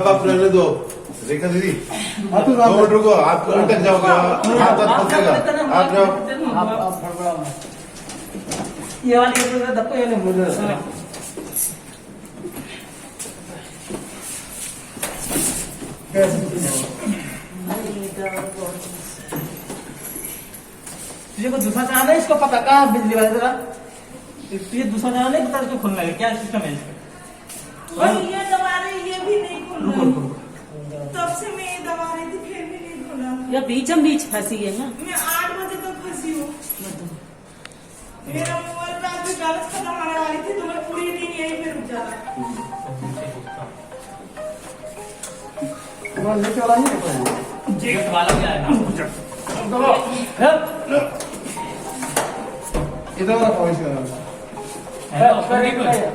आप रहने दो रेखा दीदी, आप रुको, आप अटक जाओगे, हाथ फंसेगा, आप जाओ। ये वाली धक्को ये नहीं बोल रहा। तुझे को दूसरा चैनल है, इसको पता कहाँ बिजली वाले तेरा तुझे दूसरा चैनल है, बता इसको खोलना है क्या सिस्टम है इसका? ये दबा रही, ये भी नहीं खोल रहा। तब से मैं ये दबा रही थी, फिर भी नहीं खोला। या बीचम बीच फंसी है ना। मैं 8 बजे तक फंसी हूँ। मेरा मोबाइल रात में चार्ज खत्म होने वाली थी, तो मैं पूरी दिन यहीं पे रुक जाता। लेके वाला नहीं है, जेट वाला भी आएगा। इधर वाला पॉइंट कर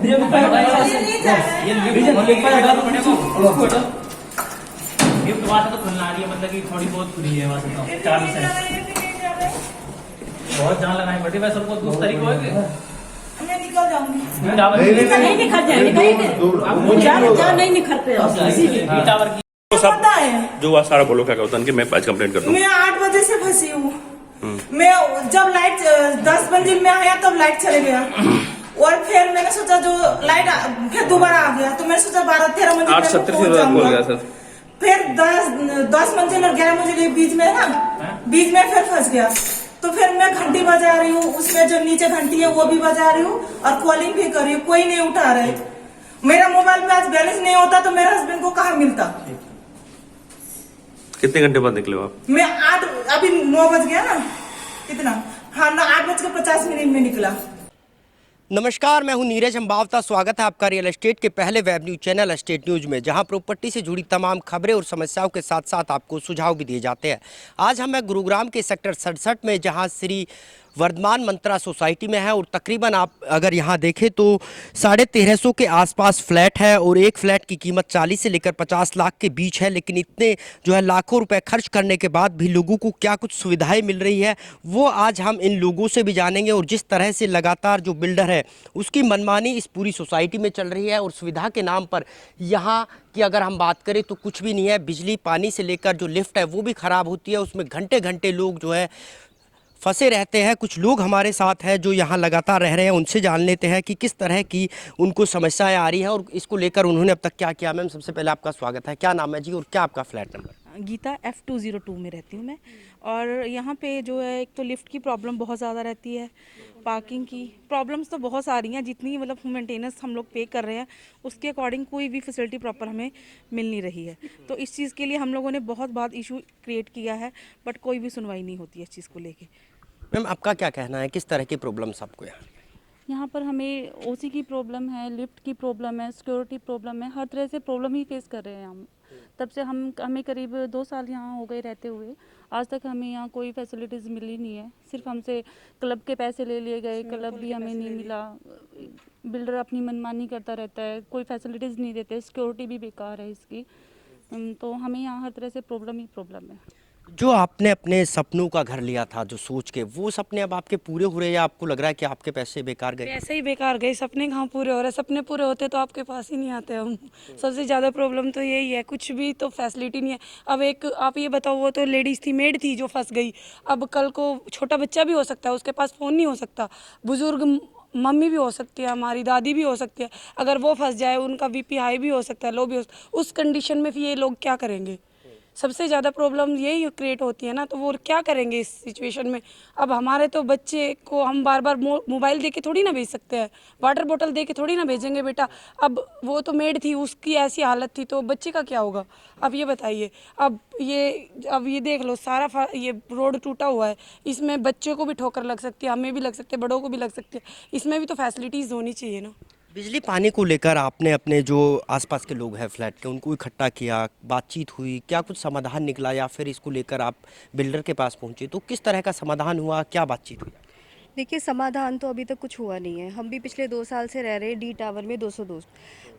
ये गिफ्ट वहाँ से तो खुलना आ रही है, मतलब कि थोड़ी बहुत खुली है वहाँ से तो 4%। बहुत जान लगानी पड़ती है सबको, 2 तारीख को है। मैं निकल जाऊंगी। नहीं निखर जाएंगे, नहीं निखरते टावर की पता है जो सारा बोलो क्या होता है कि मैं आज कंप्लेंट कर दूं। मैं 8 बजे से फंसी हूँ। मैं जब लाइट 10 बजे में आया तब लाइट चले गया, और फिर मैंने सोचा जो लाइट फिर दोबारा आ गया, तो मैंने सोचा 12-13 मंजिल 8:70 बोल गया सर। फिर 10 मंजिल और 11 मंजिल बीच में ना, बीच में फिर फंस गया। तो फिर मैं घंटी बजा रही हूँ, उसमें जो नीचे घंटी है वो भी बजा रही हूँ और कॉलिंग भी कर रही हूँ, कोई नहीं उठा रहे। मेरा मोबाइल में आज बैलेंस नहीं होता तो मेरे हस्बैंड को कहाँ मिलता। कितने घंटे बाद निकले हो आप? मैं 8 अभी 9 बज गया ना, कितना, हाँ ना 8:50 में निकला। नमस्कार, मैं हूं नीरज अंबावता। स्वागत है आपका रियल एस्टेट के पहले web news channel estate news में, जहां प्रॉपर्टी से जुड़ी तमाम खबरें और समस्याओं के साथ साथ आपको सुझाव भी दिए जाते हैं। आज हम गुरुग्राम के सेक्टर 67 में, जहां श्री वर्धमान मंत्रा सोसाइटी में है, और तकरीबन आप अगर यहां देखें तो 1350 के आसपास फ्लैट है, और एक फ्लैट की कीमत 40 से लेकर 50 लाख के बीच है। लेकिन इतने जो है लाखों रुपए खर्च करने के बाद भी लोगों को क्या कुछ सुविधाएं मिल रही है, वो आज हम इन लोगों से भी जानेंगे। और जिस तरह से लगातार जो बिल्डर है उसकी मनमानी इस पूरी सोसाइटी में चल रही है, और सुविधा के नाम पर यहाँ की अगर हम बात करें तो कुछ भी नहीं है। बिजली पानी से लेकर जो लिफ्ट है वो भी ख़राब होती है, उसमें घंटे घंटे लोग जो है फंसे रहते हैं। कुछ लोग हमारे साथ हैं जो यहाँ लगातार रह रहे हैं, उनसे जान लेते हैं कि किस तरह की उनको समस्याएं आ रही हैं और इसको लेकर उन्होंने अब तक क्या किया। मैम, सबसे पहले आपका स्वागत है। क्या नाम है जी और क्या आपका फ्लैट नंबर? गीता F202 में रहती हूँ मैं। और यहाँ पे जो है, एक तो लिफ्ट की प्रॉब्लम बहुत ज़्यादा रहती है, पार्किंग की प्रॉब्लम्स तो बहुत सारी हैं। जितनी मतलब मेंटेनेंस हम लोग पे कर रहे हैं उसके अकॉर्डिंग कोई भी फैसिलिटी प्रॉपर हमें मिल नहीं रही है। तो इस चीज़ के लिए हम लोगों ने बहुत बार इशू क्रिएट किया है, बट कोई भी सुनवाई नहीं होती है इस चीज़ को लेके। मैम, आपका क्या कहना है, किस तरह की प्रॉब्लम्स आपको यहाँ पर हमें ओसी की प्रॉब्लम है, लिफ्ट की प्रॉब्लम है, सिक्योरिटी प्रॉब्लम है, हर तरह से प्रॉब्लम ही फेस कर रहे हैं हम। तब से हमें करीब 2 साल यहाँ हो गए रहते हुए, आज तक हमें यहाँ कोई फैसिलिटीज़ मिली नहीं है। सिर्फ हमसे क्लब के पैसे ले लिए गए, क्लब भी हमें नहीं मिला। बिल्डर अपनी मनमानी करता रहता है, कोई फैसिलिटीज़ नहीं देते, सिक्योरिटी भी बेकार है इसकी। तो हमें यहाँ हर तरह से प्रॉब्लम ही प्रॉब्लम है। जो आपने अपने सपनों का घर लिया था जो सोच के, वो सपने अब आपके पूरे हो रहे हैं या आपको लग रहा है कि आपके पैसे बेकार गए? ऐसे ही बेकार गए, सपने कहाँ पूरे हो रहे। सपने पूरे होते तो आपके पास ही नहीं आते हम। सबसे ज़्यादा प्रॉब्लम तो यही है, कुछ भी तो फैसिलिटी नहीं है। अब एक आप ये बताओ, वो तो लेडीज़ थी, मेड थी जो फंस गई। अब कल को छोटा बच्चा भी हो सकता है, उसके पास फ़ोन नहीं हो सकता। बुजुर्ग मम्मी भी हो सकती है, हमारी दादी भी हो सकती है। अगर वो फंस जाए, उनका बीपी हाई भी हो सकता है, लो भी हो सकता है। उस कंडीशन में फिर ये लोग क्या करेंगे? सबसे ज़्यादा प्रॉब्लम यही क्रिएट होती है ना, तो वो क्या करेंगे इस सिचुएशन में। अब हमारे तो बच्चे को हम बार बार मोबाइल दे के थोड़ी ना भेज सकते हैं, वाटर बोतल दे के थोड़ी ना भेजेंगे बेटा। अब वो तो मेड थी, उसकी ऐसी हालत थी, तो बच्चे का क्या होगा? अब ये बताइए। अब ये देख लो, सारा ये रोड टूटा हुआ है, इसमें बच्चों को भी ठोकर लग सकती है, हमें भी लग सकती है, बड़ों को भी लग सकती है। इसमें भी तो फैसिलिटीज़ होनी चाहिए ना। बिजली पानी को लेकर आपने अपने जो आसपास के लोग हैं फ्लैट के, उनको इकट्ठा किया, बातचीत हुई, क्या कुछ समाधान निकला, या फिर इसको लेकर आप बिल्डर के पास पहुंचे तो किस तरह का समाधान हुआ, क्या बातचीत हुई? देखिए, समाधान तो अभी तक कुछ हुआ नहीं है। हम भी पिछले 2 साल से रह रहे हैं डी टावर में 202।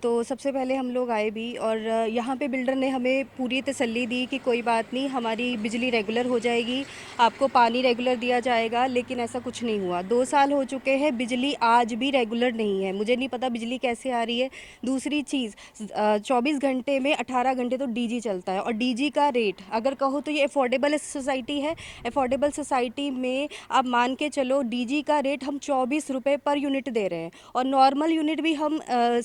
तो सबसे पहले हम लोग आए भी और यहाँ पे बिल्डर ने हमें पूरी तसल्ली दी कि कोई बात नहीं, हमारी बिजली रेगुलर हो जाएगी, आपको पानी रेगुलर दिया जाएगा, लेकिन ऐसा कुछ नहीं हुआ। 2 साल हो चुके हैं, बिजली आज भी रेगुलर नहीं है। मुझे नहीं पता बिजली कैसे आ रही है। दूसरी चीज़, 24 घंटे में 18 घंटे तो डीजी चलता है और डीजी का रेट अगर कहो तो ये अफोर्डेबल सोसाइटी है। अफोर्डेबल सोसाइटी में आप मान के चलो डीजी का रेट हम 24 रुपये पर यूनिट दे रहे हैं और नॉर्मल यूनिट भी हम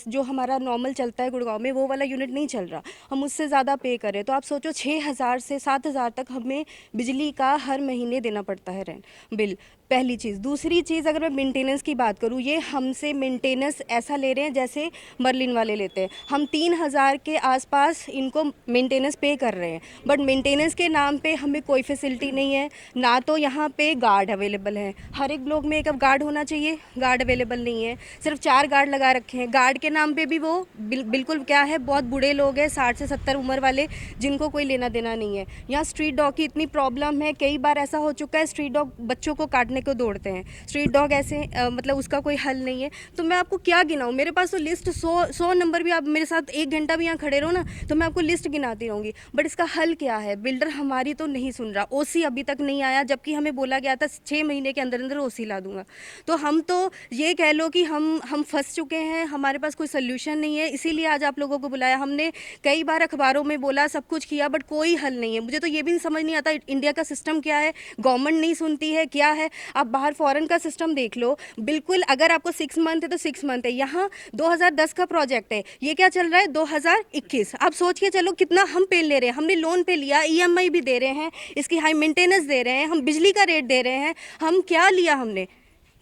जो हमारा नॉर्मल चलता है गुड़गांव में वो वाला यूनिट नहीं चल रहा, हम उससे ज़्यादा पे करें। तो आप सोचो 6,000 से 7,000 तक हमें बिजली का हर महीने देना पड़ता है रेंट बिल। पहली चीज़। दूसरी चीज़, अगर मैं मेंटेनेंस की बात करूँ, ये हमसे मेंटेनेंस ऐसा ले रहे हैं जैसे मर्लिन वाले लेते हैं। हम 3,000 के आसपास इनको मेंटेनेंस पे कर रहे हैं, बट मेंटेनेंस के नाम पे हमें कोई फैसिलिटी नहीं है। ना तो यहाँ पे गार्ड अवेलेबल है, हर एक ब्लॉक में एक अब गार्ड होना चाहिए, गार्ड अवेलेबल नहीं है। सिर्फ 4 गार्ड लगा रखे हैं। गार्ड के नाम पे भी वो बिल्कुल क्या है, बहुत बूढ़े लोग हैं, 60 से 70 उम्र वाले, जिनको कोई लेना देना नहीं है। यहाँ स्ट्रीट डॉग की इतनी प्रॉब्लम है, कई बार ऐसा हो चुका है स्ट्रीट डॉग बच्चों को काटने को दौड़ते हैं। स्ट्रीट डॉग ऐसे मतलब उसका कोई हल नहीं है। तो मैं आपको क्या गिनाऊं, मेरे पास तो लिस्ट 100 नंबर भी, आप मेरे साथ 1 घंटा भी यहाँ खड़े रहो ना तो मैं आपको लिस्ट गिनाती रहूँगी, बट इसका हल क्या है? बिल्डर हमारी तो नहीं सुन रहा। ओसी अभी तक नहीं आया, जबकि हमें बोला गया था 6 महीने के अंदर अंदर ओसी ला दूंगा। तो हम तो ये कह लो कि हम फंस चुके हैं, हमारे पास कोई सोल्यूशन नहीं है। इसीलिए आज आप लोगों को बुलाया। हमने कई बार अखबारों में बोला, सब कुछ किया, बट कोई हल नहीं है। मुझे तो ये भी समझ नहीं आता इंडिया का सिस्टम क्या है, गवर्नमेंट नहीं सुनती है क्या है। आप बाहर फॉरेन का सिस्टम देख लो, बिल्कुल अगर आपको 6 मंथ है तो 6 मंथ है। यहाँ 2010 का प्रोजेक्ट है, ये क्या चल रहा है 2021। आप सोच के चलो कितना हम पे ले रहे हैं। हमने लोन पे लिया, EMI भी दे रहे हैं, इसकी हाई मेंटेनेंस दे रहे हैं, हम बिजली का रेट दे रहे हैं, हम क्या लिया हमने?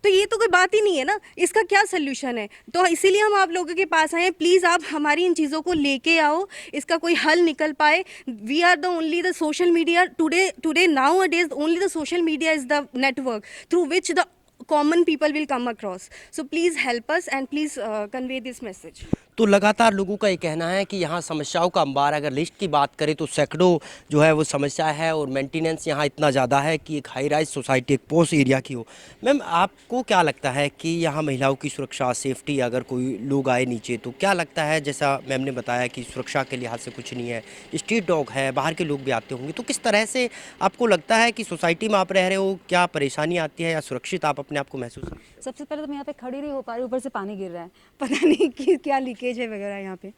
तो ये तो कोई बात ही नहीं है ना, इसका क्या सोल्यूशन है? तो इसीलिए हम आप लोगों के पास आए हैं, प्लीज़ आप हमारी इन चीज़ों को लेके आओ, इसका कोई हल निकल पाए। We are the only the social media today nowadays, only the social media is the network through which the common people will come across. So please help us and please convey this message. तो लगातार लोगों का ये कहना है कि यहाँ समस्याओं का अंबार, अगर लिस्ट की बात करें तो सैकड़ों जो है वो समस्या है और मेंटेनेंस यहाँ इतना ज़्यादा है कि एक हाई राइज सोसाइटी, एक पोस्ट एरिया की हो। मैम, आपको क्या लगता है कि यहाँ महिलाओं की सुरक्षा, सेफ्टी, अगर कोई लोग आए नीचे तो क्या लगता है? जैसा मैम ने बताया कि सुरक्षा के लिहाज से कुछ नहीं है, स्ट्रीट डॉग है, बाहर के लोग भी आते होंगे, तो किस तरह से आपको लगता है कि सोसाइटी में आप रह रहे हो, क्या परेशानी आती है या सुरक्षित आप अपने आप को महसूस? सबसे पहले तो मैं यहाँ पे खड़ी नहीं हो पा रही, ऊपर से पानी गिर रहा है, पता नहीं कि क्या लीकेज है वगैरह यहाँ पे।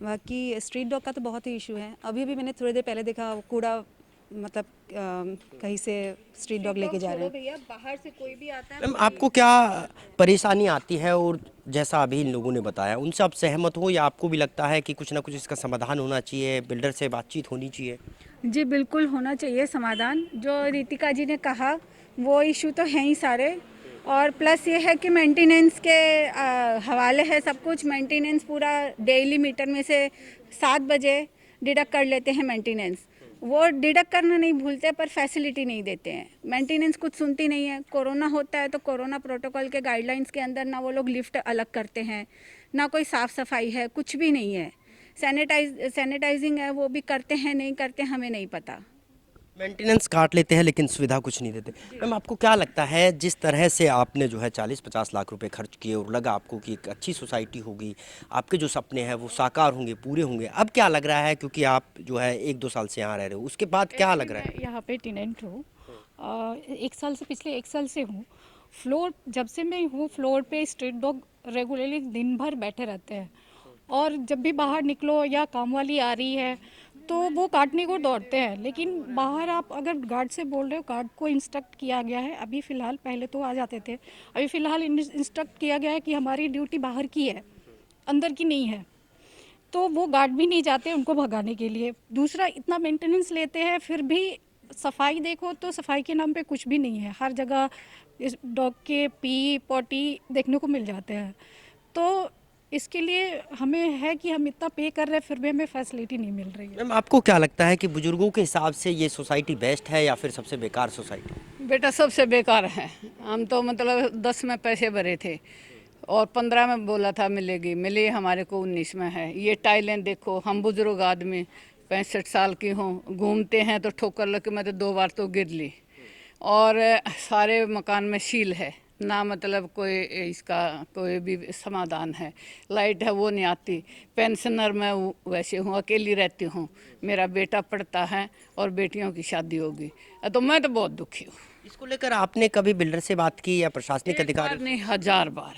बाकी स्ट्रीट डॉग का तो बहुत ही इशू है। अभी भी मैंने थोड़ी देर पहले देखा कूड़ा, मतलब कहीं से स्ट्रीट डॉग लेके जा रहे हैं। भैया बाहर से कोई भी आता है। मैम, आपको क्या परेशानी आती है और जैसा अभी इन लोगों ने बताया उनसे आप सहमत हो या आपको भी लगता है कि कुछ ना कुछ इसका समाधान होना चाहिए, बिल्डर से बातचीत होनी चाहिए? जी बिल्कुल होना चाहिए समाधान। जो रितिका जी ने कहा वो इशू तो हैं ही सारे, और प्लस ये है कि मेंटेनेंस के हवाले है सब कुछ। मेंटेनेंस पूरा डेली मीटर में से 7 बजे डिडक्ट कर लेते हैं मेंटेनेंस। वो डिडक्ट करना नहीं भूलते पर फैसिलिटी नहीं देते हैं। मेंटेनेंस कुछ सुनती नहीं है। कोरोना होता है तो कोरोना प्रोटोकॉल के गाइडलाइंस के अंदर ना वो लोग लिफ्ट अलग करते हैं, ना कोई साफ़ सफाई है, कुछ भी नहीं है। सैनिटाइजिंग है वो भी करते हैं नहीं करते हमें नहीं पता। मेंटेनेंस काट लेते हैं लेकिन सुविधा कुछ नहीं देते। मैम, आपको क्या लगता है जिस तरह से आपने जो है 40-50 लाख रुपए खर्च किए और लगा आपको कि एक अच्छी सोसाइटी होगी, आपके जो सपने हैं वो साकार होंगे, पूरे होंगे, अब क्या लग रहा है? क्योंकि आप जो है 1-2 साल से यहाँ रह रहे हो, उसके बाद क्या लग रहा है? यहाँ पे टेनेंट हूँ, 1 साल से, पिछले 1 साल से हूँ। फ्लोर, जब से मैं हूँ फ्लोर पे स्ट्रीट डॉग रेगुलरली दिन भर बैठे रहते हैं, और जब भी बाहर निकलो या काम वाली आ रही है तो वो काटने को दौड़ते हैं। लेकिन बाहर आप अगर गार्ड से बोल रहे हो, गार्ड को इंस्ट्रक्ट किया गया है अभी फ़िलहाल, पहले तो आ जाते थे, अभी फ़िलहाल इंस्ट्रक्ट किया गया है कि हमारी ड्यूटी बाहर की है, अंदर की नहीं है। तो वो गार्ड भी नहीं जाते उनको भगाने के लिए। दूसरा, इतना मेंटेनेंस लेते हैं फिर भी सफाई देखो तो सफाई के नाम पे कुछ भी नहीं है। हर जगह इस डॉग के पी पॉटी देखने को मिल जाते हैं। तो इसके लिए हमें है कि हम इतना पे कर रहे हैं फिर भी हमें फैसिलिटी नहीं मिल रही है। मैम, आपको क्या लगता है कि बुजुर्गों के हिसाब से ये सोसाइटी बेस्ट है या फिर सबसे बेकार सोसाइटी? बेटा सबसे बेकार है। हम तो मतलब 10 में पैसे भरे थे और 15 में बोला था मिलेगी, मिली हमारे को 19 में है। ये टाइलें देखो, हम बुजुर्ग आदमी 65 साल की हूँ, घूमते हैं तो ठोकर लग के मैं तो 2 बार तो गिर ली। और सारे मकान में सील है ना, मतलब कोई इसका कोई भी समाधान है। लाइट है वो नहीं आती। पेंशनर मैं वैसे हूँ, अकेली रहती हूँ, मेरा बेटा पढ़ता है और बेटियों की शादी होगी, तो मैं तो बहुत दुखी हूँ। इसको लेकर आपने कभी बिल्डर से बात की या प्रशासनिक अधिकारी? नहीं, 1000 बार,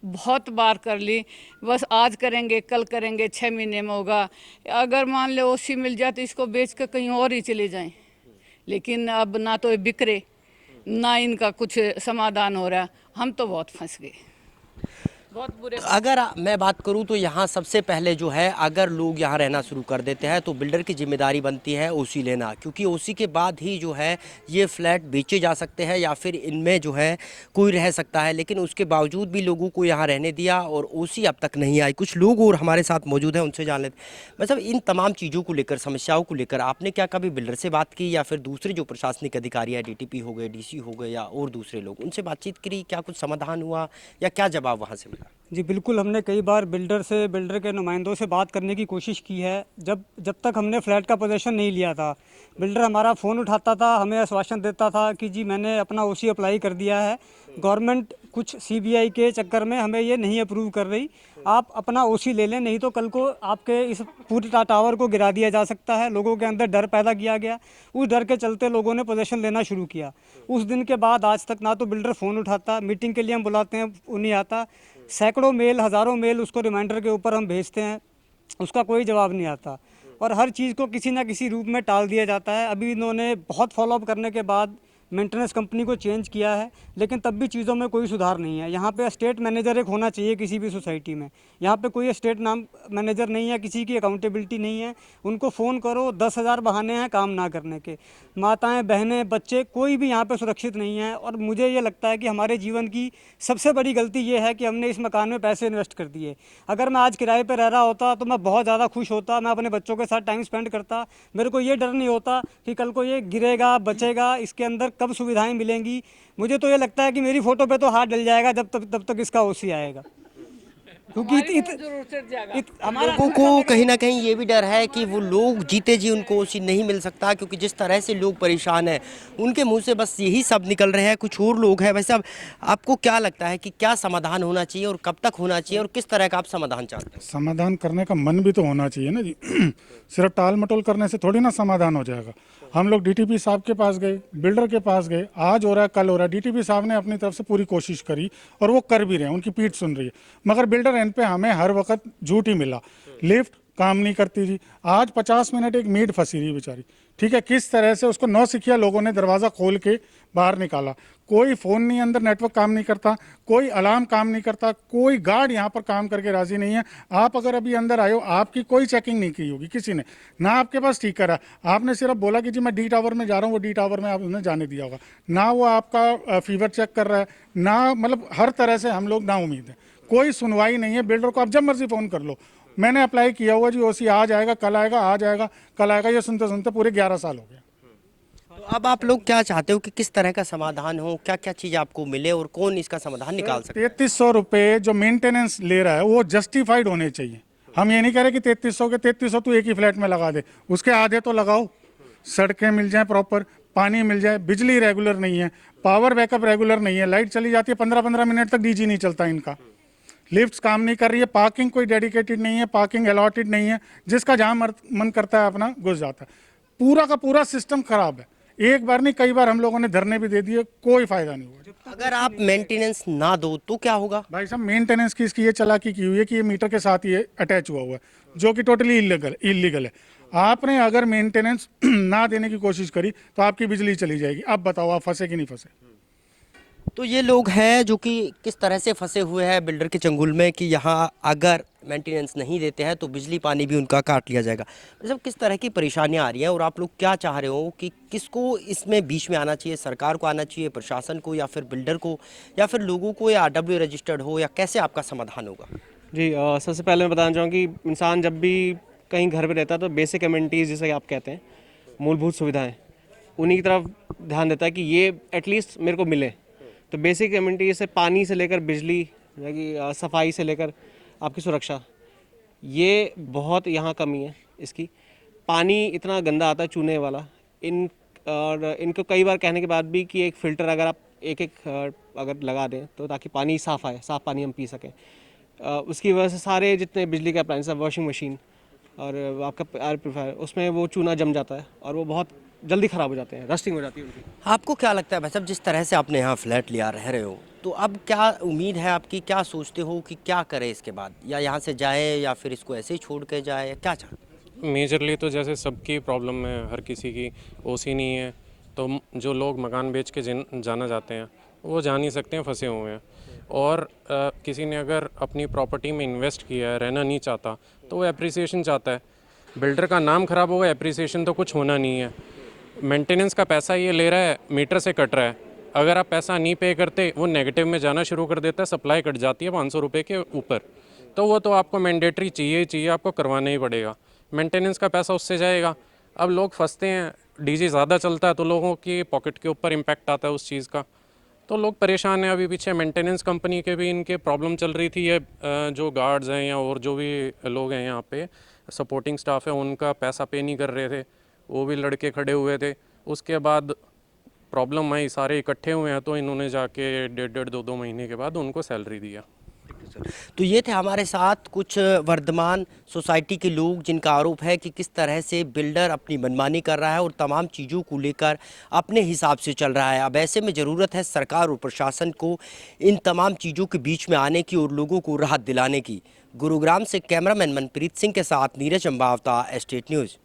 बहुत बार कर ली। बस आज करेंगे, कल करेंगे, 6 महीने में होगा। अगर मान लो ओसी मिल जाए तो इसको बेच कर कहीं और ही चले जाएं, लेकिन अब ना तो ये बिक्रे, ना इनका कुछ समाधान हो रहा। हम तो बहुत फंस गए, बहुत बुरे। अगर मैं बात करूं तो यहाँ सबसे पहले जो है, अगर लोग यहाँ रहना शुरू कर देते हैं तो बिल्डर की जिम्मेदारी बनती है ओसी लेना, क्योंकि ओसी के बाद ही जो है ये फ्लैट बेचे जा सकते हैं या फिर इनमें जो है कोई रह सकता है। लेकिन उसके बावजूद भी लोगों को यहाँ रहने दिया और ओसी अब तक नहीं आई। कुछ लोग और हमारे साथ मौजूद हैं, उनसे जान लेते। मतलब इन तमाम चीज़ों को लेकर, समस्याओं को लेकर आपने क्या कभी बिल्डर से बात की या फिर दूसरे जो प्रशासनिक अधिकारी है, DTP हो गए, DC हो गए या और दूसरे लोग, उनसे बातचीत करी? क्या कुछ समाधान हुआ या क्या जवाब वहाँ से मिला? जी बिल्कुल, हमने कई बार बिल्डर के नुमाइंदों से बात करने की कोशिश की है। जब तक हमने फ्लैट का पोजीशन नहीं लिया था, बिल्डर हमारा फ़ोन उठाता था, हमें आश्वासन देता था कि जी मैंने अपना ओसी अप्लाई कर दिया है, गवर्नमेंट कुछ CBI के चक्कर में हमें ये नहीं अप्रूव कर रही, आप अपना ओसी ले लें, नहीं तो कल को आपके इस पूरे टावर को गिरा दिया जा सकता है। लोगों के अंदर डर पैदा किया गया, उस डर के चलते लोगों ने पोजीशन लेना शुरू किया। उस दिन के बाद आज तक ना तो बिल्डर फ़ोन उठाता, मीटिंग के लिए हम बुलाते हैं वो नहीं आता, सैकड़ों मेल, हज़ारों मेल उसको रिमाइंडर के ऊपर हम भेजते हैं, उसका कोई जवाब नहीं आता और हर चीज़ को किसी ना किसी रूप में टाल दिया जाता है। अभी इन्होंने बहुत फॉलोअप करने के बाद मेंटेनेंस कंपनी को चेंज किया है, लेकिन तब भी चीज़ों में कोई सुधार नहीं है। यहाँ पे स्टेट मैनेजर एक होना चाहिए किसी भी सोसाइटी में, यहाँ पे कोई स्टेट नाम मैनेजर नहीं है, किसी की अकाउंटेबिलिटी नहीं है। उनको फ़ोन करो, 10,000 बहाने हैं काम ना करने के। माताएं, बहनें, बच्चे, कोई भी यहाँ पे सुरक्षित नहीं है। और मुझे ये लगता है कि हमारे जीवन की सबसे बड़ी गलती ये है कि हमने इस मकान में पैसे इन्वेस्ट कर दिए। अगर मैं आज किराए पर रह रहा होता तो मैं बहुत ज़्यादा खुश होता, मैं अपने बच्चों के साथ टाइम स्पेंड करता, मेरे को ये डर नहीं होता कि कल को ये गिरेगा, बचेगा, इसके अंदर कब सुविधाएं मिलेंगी। मुझे तो ये लगता है कि मेरी फ़ोटो पे तो हाथ डल जाएगा तब तक इसका ओसी आएगा, क्योंकि लोगों को कहीं ना कहीं ये भी डर है कि वो लोग जीते जी उनको ओसी नहीं मिल सकता, क्योंकि जिस तरह से लोग परेशान हैं उनके मुंह से बस यही सब निकल रहे हैं। कुछ और लोग हैं। वैसे अब आपको क्या लगता है कि क्या समाधान होना चाहिए और कब तक होना चाहिए और किस तरह का आप समाधान चाहते हैं? समाधान करने का मन भी तो होना चाहिए ना जी। सिर्फ टाल मटोल करने से थोड़ी ना समाधान हो जाएगा। हम लोग DTP साहब के पास गए, बिल्डर के पास गए, आज हो रहा है, कल हो रहा है। DTP साहब ने अपनी तरफ से पूरी कोशिश करी और वो कर भी रहे हैं, उनकी पीठ सुन रही है, मगर बिल्डर एंड पे हमें हर वक्त झूठ ही मिला। लिफ्ट काम नहीं करती जी, आज 50 मिनट एक मेड फंसी रही बेचारी, ठीक है। किस तरह से उसको नौसिखिया लोगों ने दरवाज़ा खोल के बाहर निकाला। कोई फ़ोन नहीं, अंदर नेटवर्क काम नहीं करता, कोई अलार्म काम नहीं करता, कोई गार्ड यहाँ पर काम करके राज़ी नहीं है। आप अगर अभी अंदर आए हो, आपकी कोई चेकिंग नहीं की होगी किसी ने, ना आपके पास स्टिकर है, आपने सिर्फ बोला कि जी मैं D टावर में जा रहा हूँ, वो D टावर में आपने जाने दिया होगा, ना वो आपका फीवर चेक कर रहा है, ना मतलब हर तरह से हम लोग ना उम्मीद है, कोई सुनवाई नहीं है। बिल्डर को आप जब मर्जी फ़ोन कर लो, मैंने अप्लाई किया हुआ जी, ओसी आज आएगा, कल आएगा, आज आएगा, कल आएगा, ये सुनते सुनते पूरे 11 साल हो गए। तो अब आप लोग क्या चाहते हो कि किस तरह का समाधान हो, क्या क्या चीज़ आपको मिले और कौन इसका समाधान निकाल सकते? 3300 रुपये जो मेंटेनेंस ले रहा है वो जस्टिफाइड होने चाहिए। हम ये नहीं कह रहे कि 3300 के 3300 तू एक ही फ्लैट में लगा दे, उसके आधे तो लगाओ। सड़कें मिल जाए प्रॉपर, पानी मिल जाए, बिजली रेगुलर नहीं है, पावर बैकअप रेगुलर नहीं है, लाइट चली जाती है 15-15 मिनट तक, DG नहीं चलता इनका, लिफ्ट्स काम नहीं कर रही है, पार्किंग कोई डेडिकेटेड नहीं है, पार्किंग अलॉटेड नहीं है, जिसका जहाँ मन करता है अपना घुस जाता है। पूरा का पूरा सिस्टम खराब है। एक बार नहीं, कई बार हम लोगों ने धरने भी दे दिए, कोई फायदा नहीं हुआ। अगर आप मेंटेनेंस ना दो तो क्या होगा? भाई साहब, मेंटेनेंस की इसकी ये चालाकी की हुई है कि ये मीटर के साथ ये अटैच हुआ हुआ है, जो कि टोटली इलीगल है। आपने अगर मेंटेनेंस ना देने की कोशिश करी तो आपकी बिजली चली जाएगी। अब बताओ आप फंसे कि नहीं फंसे? तो ये लोग हैं जो कि किस तरह से फंसे हुए हैं बिल्डर के चंगुल में कि यहाँ अगर मेंटेनेंस नहीं देते हैं तो बिजली पानी भी उनका काट लिया जाएगा। मतलब किस तरह की परेशानियाँ आ रही हैं और आप लोग क्या चाह रहे हो कि किसको इसमें बीच में आना चाहिए? सरकार को आना चाहिए, प्रशासन को, या फिर बिल्डर को, या फिर लोगों को, या RW रजिस्टर्ड हो, या कैसे आपका समाधान होगा? जी सबसे पहले मैं बताना चाहूँ कि इंसान जब भी कहीं घर पर रहता है तो बेसिक एमिनिटीज़ जिसे आप कहते हैं, मूलभूत सुविधाएँ, उन्हीं की तरफ ध्यान देता है कि ये एटलीस्ट मेरे को मिले। तो बेसिक एमिनिटी से पानी से लेकर बिजली, सफाई से लेकर आपकी सुरक्षा, ये बहुत यहाँ कमी है इसकी। पानी इतना गंदा आता है, चूने वाला। इन और इनको कई बार कहने के बाद भी कि एक फ़िल्टर अगर आप एक अगर लगा दें तो ताकि पानी साफ़ आए, साफ़ पानी हम पी सकें। उसकी वजह से सारे जितने बिजली के अप्लायंस है, वॉशिंग मशीन और आपका एयर प्योरीफायर, उसमें वो चूना जम जाता है और वो बहुत जल्दी ख़राब हो जाते हैं, रस्टिंग हो जाती है उनकी। आपको क्या लगता है भाई साहब, जिस तरह से आपने यहाँ फ्लैट लिया रह रहे हो, तो अब क्या उम्मीद है आपकी, क्या सोचते हो कि क्या करें इसके बाद, या यहाँ से जाए या फिर इसको ऐसे ही छोड़ के जाए, क्या चाहते? मेजरली तो जैसे सबकी प्रॉब्लम है, हर किसी की ओसी नहीं है, तो जो लोग मकान बेच के जाना चाहते हैं वो जा नहीं सकते हैं, फंसे हुए हैं। और किसी ने अगर अपनी प्रॉपर्टी में इन्वेस्ट किया है, रहना नहीं चाहता, तो वो एप्रिसिएशन चाहता है। बिल्डर का नाम ख़राब होगा, एप्रिसिएशन तो कुछ होना नहीं है। मेंटेनेंस का पैसा ये ले रहा है, मीटर से कट रहा है। अगर आप पैसा नहीं पे करते, वो नेगेटिव में जाना शुरू कर देता है, सप्लाई कट जाती है 500 रुपये के ऊपर। तो वो तो आपको मैंडेटरी चाहिए ही चाहिए, आपको करवाना ही पड़ेगा। मेंटेनेंस का पैसा उससे जाएगा। अब लोग फंसते हैं, डीजी ज़्यादा चलता है तो लोगों की पॉकेट के ऊपर इम्पैक्ट आता है उस चीज़ का, तो लोग परेशान हैं। अभी पीछे मेंटेनेंस कंपनी के भी इनके प्रॉब्लम चल रही थी, ये जो गार्ड्स हैं या और जो भी लोग हैं यहाँ पे सपोर्टिंग स्टाफ है, उनका पैसा पे नहीं कर रहे थे, वो भी लड़के खड़े हुए थे। उसके बाद प्रॉब्लम आई, सारे इकट्ठे हुए हैं, तो इन्होंने जाके 1.5 2 महीने के बाद उनको सैलरी दिया। तो ये थे हमारे साथ कुछ वर्धमान सोसाइटी के लोग, जिनका आरोप है कि किस तरह से बिल्डर अपनी मनमानी कर रहा है और तमाम चीज़ों को लेकर अपने हिसाब से चल रहा है। अब ऐसे में ज़रूरत है सरकार और प्रशासन को इन तमाम चीज़ों के बीच में आने की और लोगों को राहत दिलाने की। गुरुग्राम से कैमरामैन मनप्रीत सिंह के साथ नीरज अम्बावता, एस्टेट न्यूज़।